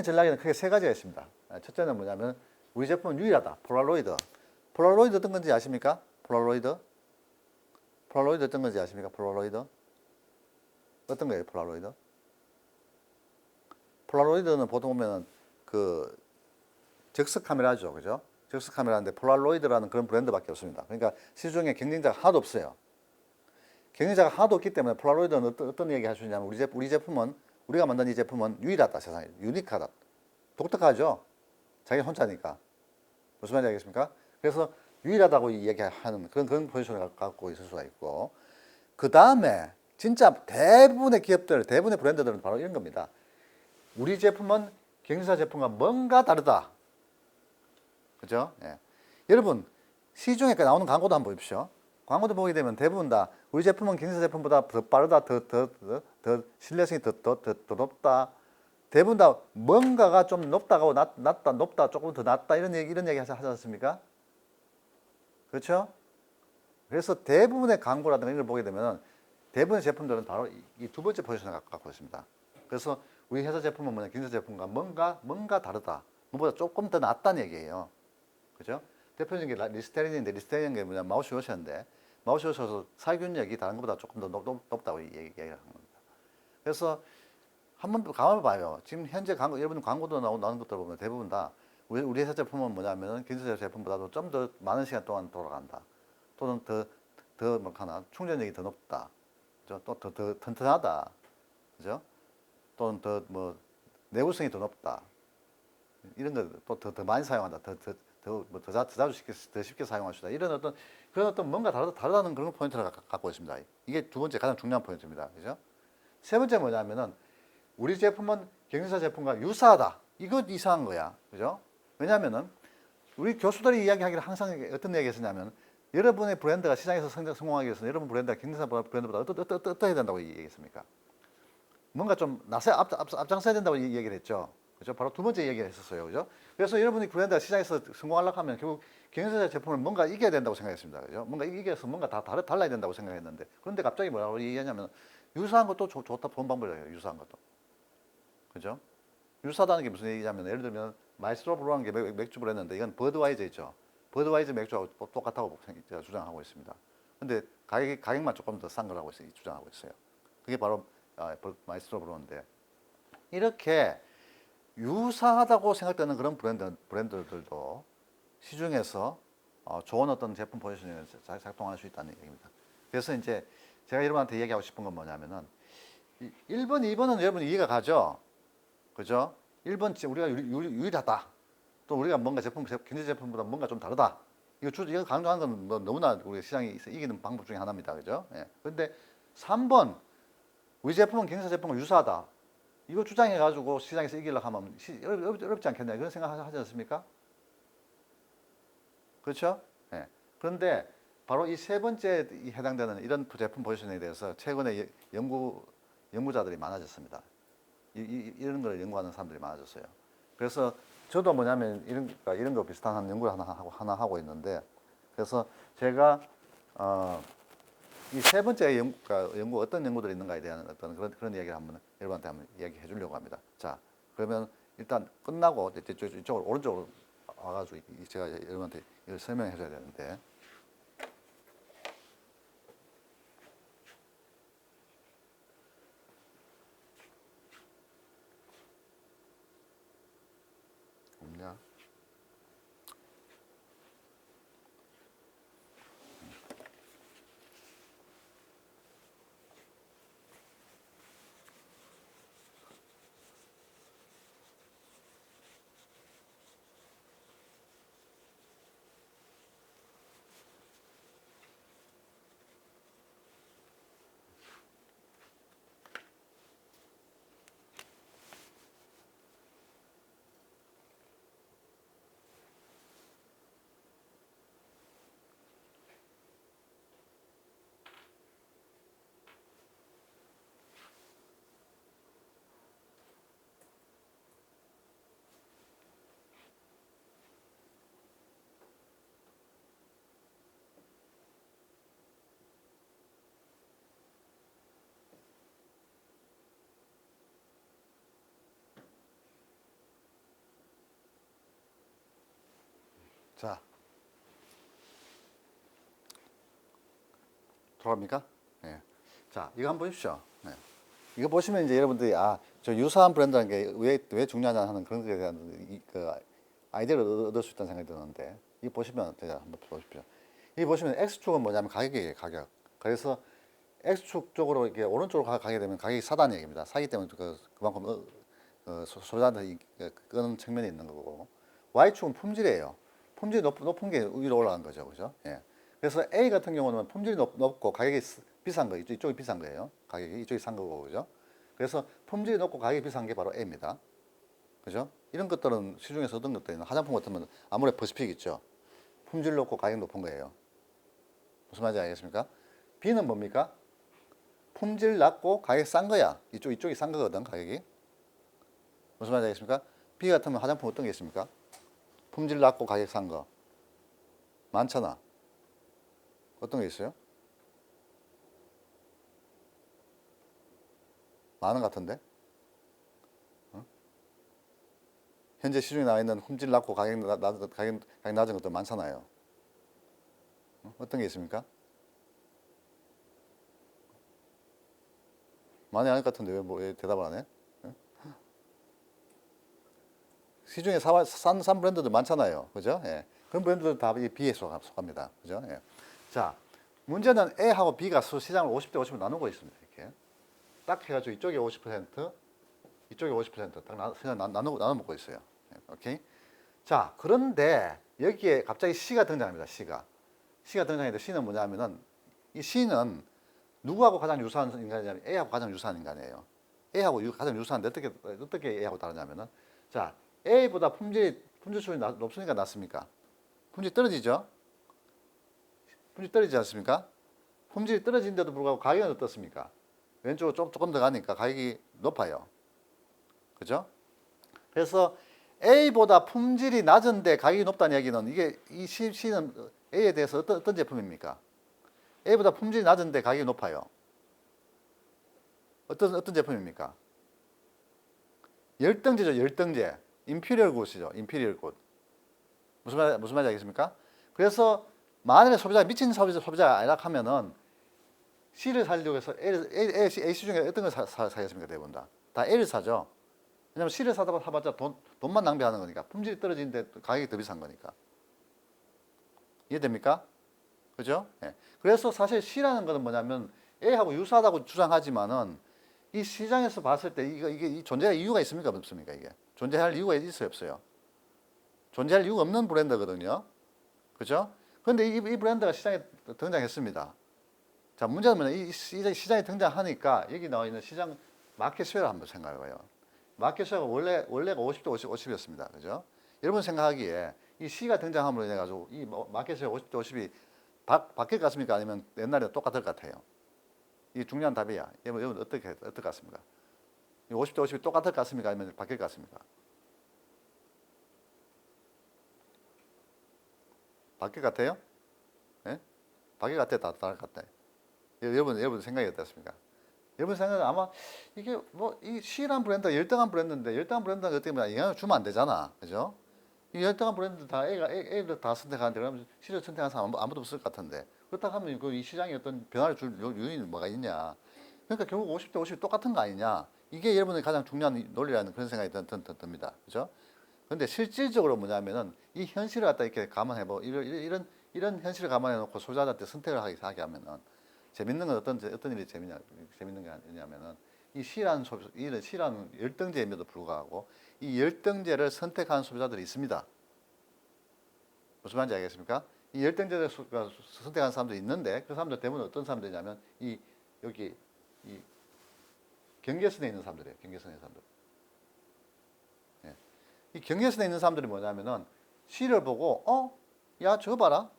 전략에는 크게 세 가지가 있습니다. 첫째는 뭐냐면 우리 제품은 유일하다. 폴라로이드. 폴라로이드 어떤 건지 아십니까? 폴라로이드? 폴라로이드 어떤 건지 아십니까? 폴라로이드? 어떤 거예요? 폴라로이드? 폴라로이드는 보통 보면은 그 적석 카메라죠. 그죠? 적석 카메라인데 폴라로이드라는 그런 브랜드밖에 없습니다. 그러니까 시중에 경쟁자가 하나도 없어요. 경쟁자가 하나도 없기 때문에 폴라로이드는 어떤 얘기 할 수 있냐면 우리 제품은 우리가 만든 이 제품은 유일하다. 세상에. 유니크하다. 독특하죠? 자기 혼자니까. 무슨 말인지 알겠습니까? 그래서 유일하다고 얘기하는 그런 포지션을 갖고 있을 수가 있고, 그 다음에 진짜 대부분의 기업들, 대부분의 브랜드들은 바로 이런 겁니다. 우리 제품은 경쟁사 제품과 뭔가 다르다. 그죠? 예. 여러분, 시중에 나오는 광고도 한번 보십시오. 광고도 보게 되면 대부분 다 우리 제품은 경쟁사 제품보다 더 빠르다, 더 신뢰성이 더 높다. 대부분 다 뭔가가 좀 높다고 낮다, 높다, 조금 더 낮다 이런 얘기 하지 않습니까? 그렇죠? 그래서 대부분의 광고라든가 이런 걸 보게 되면 대부분의 제품들은 바로 이 두 번째 포지션을 갖고 있습니다. 그래서 우리 회사 제품은 뭐냐, 경쟁사 제품과 뭔가 다르다. 뭐보다 조금 더 낫다는 얘기예요. 그죠? 대표적인 게 리스테린인데, 리스테린인 게 뭐냐, 마우스워셔인데, 마우스워셔에서 살균력이 다른 것보다 조금 더 높다고 얘기하는 겁니다. 그래서 한번 가만 봐요. 지금 현재 여러분 광고도 나오는 것들 보면 대부분 다 우리 회사 제품은 뭐냐면은 경쟁사 제품보다도 좀 더 많은 시간 동안 돌아간다. 또는 더 뭐 하나 충전력이 더 높다. 그죠? 또 더 튼튼하다. 그죠? 또는 더 뭐 내구성이 더 높다. 이런 거 또 더 많이 사용한다. 더 쉽게 사용할 수 있다. 이런 그런 어떤 뭔가 다르다는 그런 포인트를 갖고 있습니다. 이게 두 번째 가장 중요한 포인트입니다. 그죠? 세 번째 뭐냐면은 우리 제품은 경쟁사 제품과 유사하다. 이거 이상한 거야. 그죠? 왜냐면은 우리 교수들이 이야기하기를 항상 어떤 얘기 했었냐면 여러분의 브랜드가 시장에서 성공하기 위해서는 여러분 브랜드가 경쟁사 브랜드보다 어떠해야 된다고 얘기했습니까? 뭔가 좀 앞장서야 된다고 얘기를 했죠. 그죠? 바로 두 번째 얘기를 했었어요. 그죠? 그래서 여러분이 브랜드가 시장에서 성공하려고 하면 결국 경쟁사 제품을 뭔가 이겨야 된다고 생각했습니다. 그죠? 뭔가 이겨서 뭔가 달라야 된다고 생각했는데 그런데 갑자기 뭐라고 얘기하냐면 유사한 것도 좋다 좋은 방법이에요. 유사한 것도. 그죠? 유사하다는 게 무슨 얘기냐면 예를 들면 마이스트로 브루라는 게 맥주 브랜드인데 이건 버드와이저 있죠. 버드와이저 맥주하고 똑같다고 주장하고 있습니다. 근데 가격만 조금 더 싼 거라고 주장하고 있어요. 그게 바로 마이스트로 브루인데 이렇게 유사하다고 생각되는 그런 브랜드들도 시중에서 좋은 어떤 제품 포지셔닝을 작동할 수 있다는 얘기입니다. 그래서 이제 제가 여러분한테 얘기하고 싶은 건 뭐냐면은 1번, 2번은 여러분 이해가 가죠? 그죠? 1번 우리가 유일하다. 또 우리가 뭔가 경제 제품보다 뭔가 좀 다르다. 이거 강조하는 건 뭐 너무나 우리 시장이 이기는 방법 중에 하나입니다. 그죠? 예. 그런데 3번, 우리 제품은 경쟁사 제품과 유사하다. 이거 주장해가지고 시장에서 이기려고 하면 어렵지 않겠냐. 그런 생각 하지 않습니까? 그렇죠? 예. 그런데 바로 이 세 번째에 해당되는 이런 제품 포지션에 대해서 최근에 연구자들이 많아졌습니다. 이런 걸 연구하는 사람들이 많아졌어요. 그래서 저도 뭐냐면 이런 거 비슷한 연구를 하나 하고 있는데, 그래서 제가 이 세 번째 연구 어떤 연구들이 있는가에 대한 어떤 그런 이야기를 여러분한테 한번 이야기해 주려고 합니다. 자, 그러면 일단 끝나고 이쪽으로 오른쪽으로 와가지고 제가 여러분한테 이걸 설명해 줘야 되는데. 없냐? 자, 돌아갑니까? 네. 자, 이거 한번 보십시오. 네. 이거 보시면 이제 여러분들이 저 유사한 브랜드라는 게 왜 중요하냐 하는 그런 것에 대한 그 아이디어를 얻을 수 있다는 생각이 드는데, 이거 보시면 제가 한번 보십시오. 이 보시면 X축은 뭐냐면 가격이에요, 가격. 그래서 X축 쪽으로 이렇게 오른쪽으로 가게 되면 가격이 싸다는 얘기입니다. 싸기 때문에 그만큼 소비자한테 끄는 측면이 있는 거고, Y축은 품질이에요. 품질이 높은 게 위로 올라간 거죠, 그죠? 예. 그래서 A 같은 경우는 품질이 높고 가격이 비싼 거, 이쪽이 비싼 거예요. 가격이 이쪽이 싼 거고, 그죠? 그래서 품질이 높고 가격이 비싼 게 바로 A입니다. 그죠? 이런 것들은 시중에서 얻은 것들은 화장품 같으면 아무래도 퍼시픽 있죠. 품질 높고 가격 높은 거예요. 무슨 말인지 알겠습니까? B는 뭡니까? 품질 낮고 가격 싼 거야. 이쪽이 싼 거거든, 가격이. 무슨 말인지 알겠습니까? B 같으면 화장품 어떤 게 있습니까? 품질 낮고 가격 싼 거. 많잖아. 어떤 게 있어요? 많은 것 같은데? 어? 현재 시중에 나와 있는 품질 낮고 가격 낮은 것들 많잖아요. 어떤 게 있습니까? 많이 아닐 것 같은데 왜 대답을 안 해? 시중에 싼 브랜드들 많잖아요. 그죠? 예. 그런 브랜드들 다 이 B에 속합니다. 그죠? 예. 자, 문제는 A하고 B가 시장을 50대 50을 나누고 있습니다. 이렇게. 딱 해가지고 이쪽에 50%, 이쪽에 50%딱 시장 나눠 먹고 있어요. 예. 오케이? 자, 그런데 여기에 갑자기 C가 등장합니다. C가 등장했는데 C는 뭐냐면은 이 C는 누구하고 가장 유사한 인간이냐면 A하고 가장 유사한 인간이에요. A하고 가장 유사한데 어떻게 A하고 다르냐면은 자, A보다 품질수준이 높으니까 낫습니까? 품질이 떨어지죠? 품질이 떨어지지 않습니까? 품질이 떨어지는데도 불구하고 가격은 어떻습니까? 왼쪽으로 조금 더 가니까 가격이 높아요. 그죠? 그래서 A보다 품질이 낮은데 가격이 높다는 얘기는 이 C는 A에 대해서 어떤 제품입니까? A보다 품질이 낮은데 가격이 높아요. 어떤 제품입니까? 열등제죠, 열등제. 임피리얼 굿이죠, 임피리얼 굿. 무슨 말인지 알겠습니까? 그래서 만약에 미친 소비자가 아니라 하면은 C를 살려고 해서 A 중에 어떤 걸 사겠습니까? 대부분 다 A를 사죠. 왜냐면 C를 사봤자 돈만 낭비하는 거니까. 품질이 떨어지는데 가격이 더 비싼 거니까. 이해됩니까? 그죠? 예. 그래서 사실 C라는 것은 뭐냐면 A하고 유사하다고 주장하지만은 이 시장에서 봤을 때 이게 존재할 이유가 있습니까? 없습니까? 이게 존재할 이유가 있어요, 없어요? 존재할 이유가 없는 브랜드거든요. 그죠? 그런데 이 브랜드가 시장에 등장했습니다. 자, 문제는 뭐냐? 이 시장에 등장하니까 여기 나와 있는 시장 마켓 쉐어를 한번 생각해봐요. 마켓 쉐어가 원래가 50대 50이었습니다. 그죠? 여러분 생각하기에 이 C가 등장함으로 인해 가지고 이 마켓 쉐어 50대 50이 바뀔 것 같습니까? 아니면 옛날에 똑같을 것 같아요? 이 중요한 답이야. 여러분 어떨 것 같습니까? 50대 50이 똑같을 것 같습니까? 아니면 바뀔 것 같습니까? 바뀔 것 같아요? 예? 바뀔 것 같아요? 다를 것 같아요? 여러분 생각이 어떻습니까? 여러분 생각은 아마 이게 이 C라는 브랜드가 열등한 브랜드인데 열등한 브랜드가 어떻게 보면 영향을 주면 안 되잖아. 그죠? 이 열등한 브랜드 다 A를 다 선택하는데 그러면 C를 선택한 사람 아무도 없을 것 같은데 그렇다고 하면 이 시장에 어떤 변화를 줄 요인이 뭐가 있냐? 그러니까 결국 50대 50이 똑같은 거 아니냐? 이게 여러분의 가장 중요한 논리라는 그런 생각이 듭니다. 그죠? 근데 실질적으로 뭐냐면은 이 현실을 갖다 이렇게 감안해보 이런 현실을 감안해 놓고 소비자한테 선택을 하게 하면은 재밌는 건 어떤 일이 재밌는 게 아니냐면은 이 C라는 열등제임에도 불구하고 이 열등제를 선택하는 소비자들이 있습니다. 무슨 말인지 알겠습니까? 이 열등제를 선택하는 사람들이 있는데 그 사람들 대부분 어떤 사람들이냐면 여기 이 경계선에 있는 사람들이에요. 경계선에 있는 사람들. 예. 이 경계선에 있는 사람들이 뭐냐면은 C를 보고 야 저거 봐라.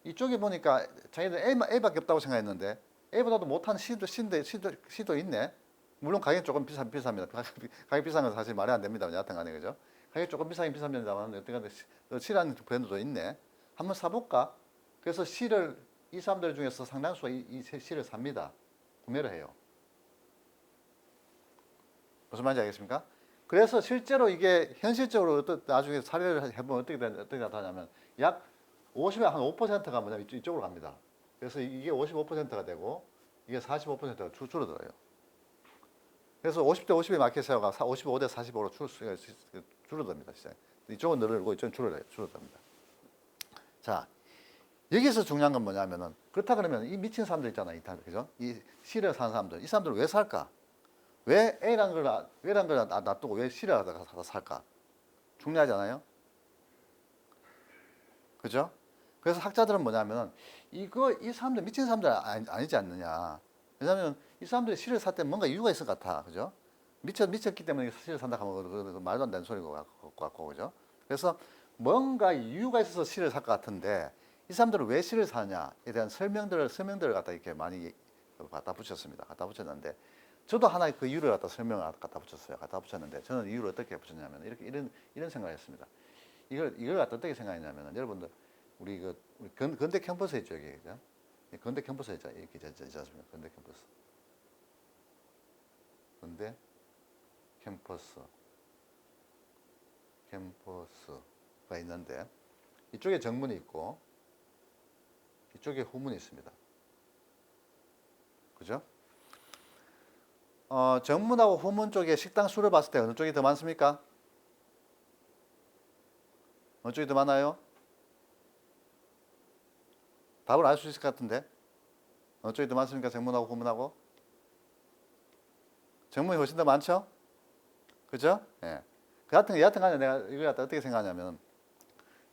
이쪽에 보니까 자기들 A밖에 없다고 생각했는데 A보다도 못한 C도 있네. 물론 가격이 조금 비쌉니다. 가격 비싼 건 사실 말이 안 됩니다. 여하튼 간에 그죠? 가격이 조금 비싸긴 비쌉니다만 어떻게 C라는 브랜드도 있네. 한번 사볼까? 그래서 이 사람들 중에서 상당수가 이 C를 삽니다. 구매를 해요. 무슨 말인지 알겠습니까? 그래서 실제로 이게 현실적으로 나중에 사례를 해보면 어떻게 나타나냐면 약 50에 한 5%가 뭐냐면 이쪽으로 갑니다. 그래서 이게 55%가 되고 이게 45%가 줄어들어요. 그래서 50대 50의 마켓 셰어가 55대 45로 줄어듭니다. 이쪽은 늘고 이쪽은 줄어듭니다. 자, 여기서 중요한 건 뭐냐면은 그렇다 그러면 이 미친 사람들 있잖아요. 그죠? 이 C를 사는 사람들. 이 사람들은 왜 살까? 왜 A라는 걸 놔두고 왜 C를 하다가 살까? 중요하지 않아요? 그죠? 그래서 학자들은 뭐냐면은 이 사람들 미친 사람들 아니지 않느냐. 왜냐하면 이 사람들이 C를 살 때 뭔가 이유가 있을 것 같아. 그죠? 미쳤기 때문에 C를 산다 하면 그 말도 안 되는 소리인 것 같고, 그죠? 그래서 뭔가 이유가 있어서 C를 살 것 같은데 이 사람들은 왜 C를 사느냐에 대한 설명들을 갖다 이렇게 많이 갖다 붙였습니다. 갖다 붙였는데 저도 하나의 그 이유를 갖다 설명을 갖다 붙였어요. 갖다 붙였는데 저는 이유를 어떻게 붙였냐면 이런 생각을 했습니다. 이걸 갖다 어떻게 생각했냐면 여러분들 우리 건대 캠퍼스 있죠, 여기. 그죠? 건대 캠퍼스 있죠. 이렇게 있지 않습니까? 건대 캠퍼스. 건대 캠퍼스가 있는데 이쪽에 정문이 있고 이쪽에 후문이 있습니다. 그죠? 정문하고 후문 쪽에 식당 수를 봤을 때 어느 쪽이 더 많습니까? 어느 쪽이 더 많아요? 답을 알 수 있을 것 같은데 어느 쪽이 더 많습니까? 정문하고 후문하고? 정문이 훨씬 더 많죠? 그죠? 예. 여하튼 간에 내가 이걸 갖다 어떻게 생각하냐면